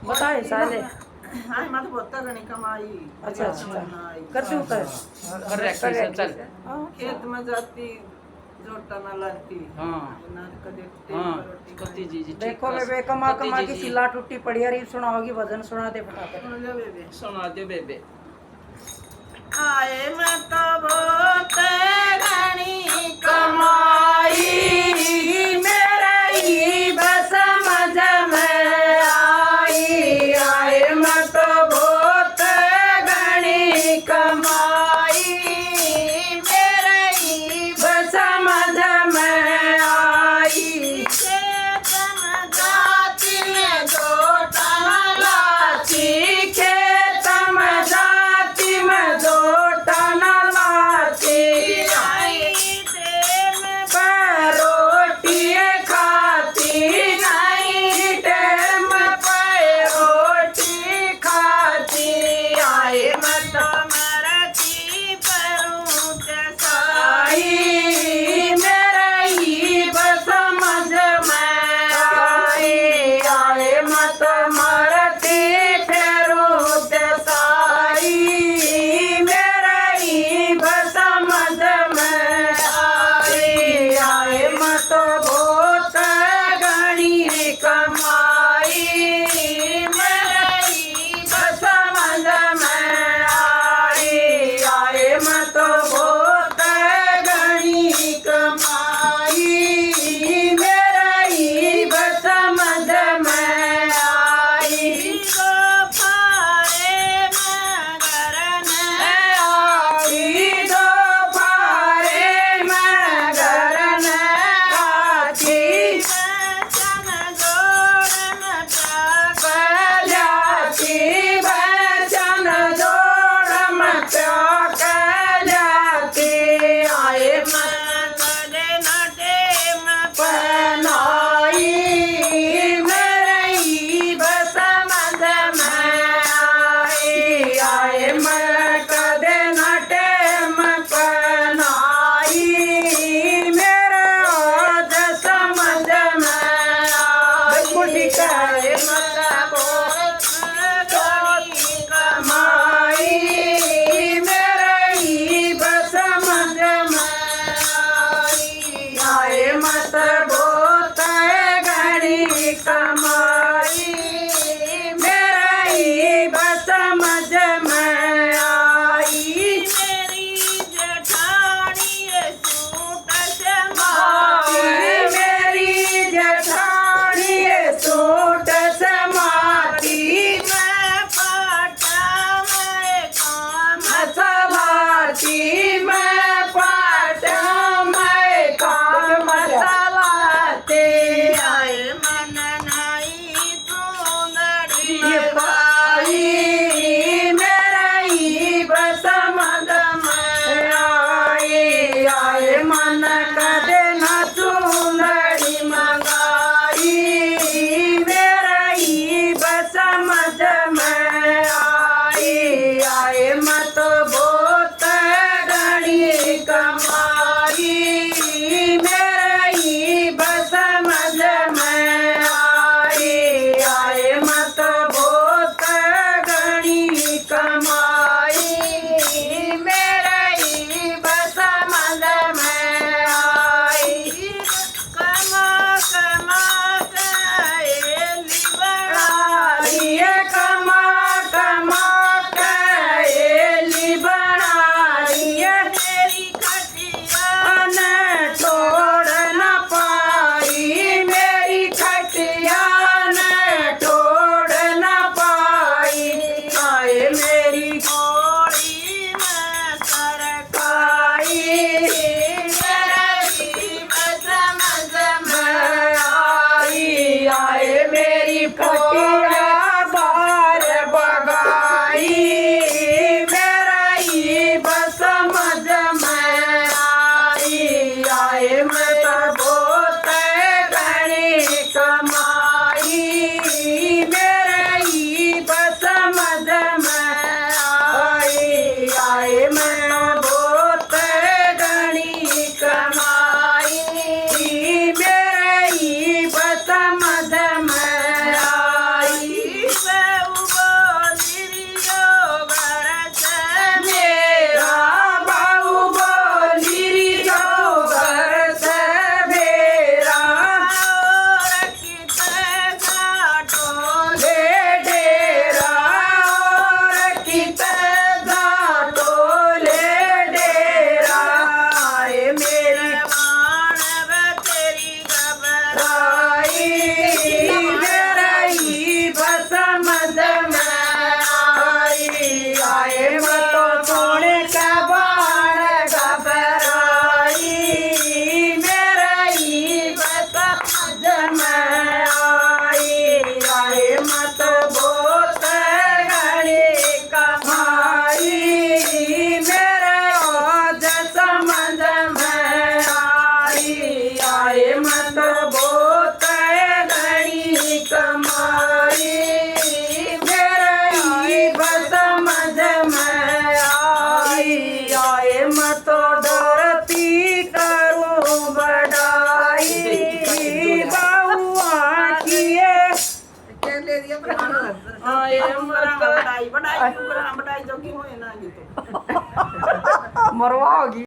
बताए साले। हाँ मत बोलता गणी कमाई। अच्छा अच्छा कर तू कर चल खेत में जाती जोटा ना लाती हाँ ना कदे हाँ रोटी कति जी ठीक देखो बस, बेबे कमा कति कमा जी की जी। सिला टूटी पड़ी है। रीत सुनाओगी भजन सुना दे फटाफट। सुन ले बेबे। सुना दे बेबे। आए मैं तो बहुत रानी कमाई मेरे ही बस समझ में आई। आए मैं तो बहुत घनी कमाई मेरे ही बस समझ में आई। खेत में जाती में दो टन लाती खेत में जाती में दो टन लाती आई टेम पर रोटी खाती नहीं टेम पर रोटी खाती। आई मत मरती परूँ जसाई मेरे ही बस समझ में आई। आए मत मरती फेरूँ जसाई मेरे ही बस समझ में आई। आए मत बहुत घनी कमाई मेरे ही बस समझ में आई। आए मत बहुत घनी कमाई मेरे ही बस समझ में मैं तो डरती करूं बड़ाई बाहुआ किए क्या ले दिया प्रमाण हाँ, ये बढ़ाई बढ़ाई बढ़ाई जो कि होए ना ये तो मरवा होगी।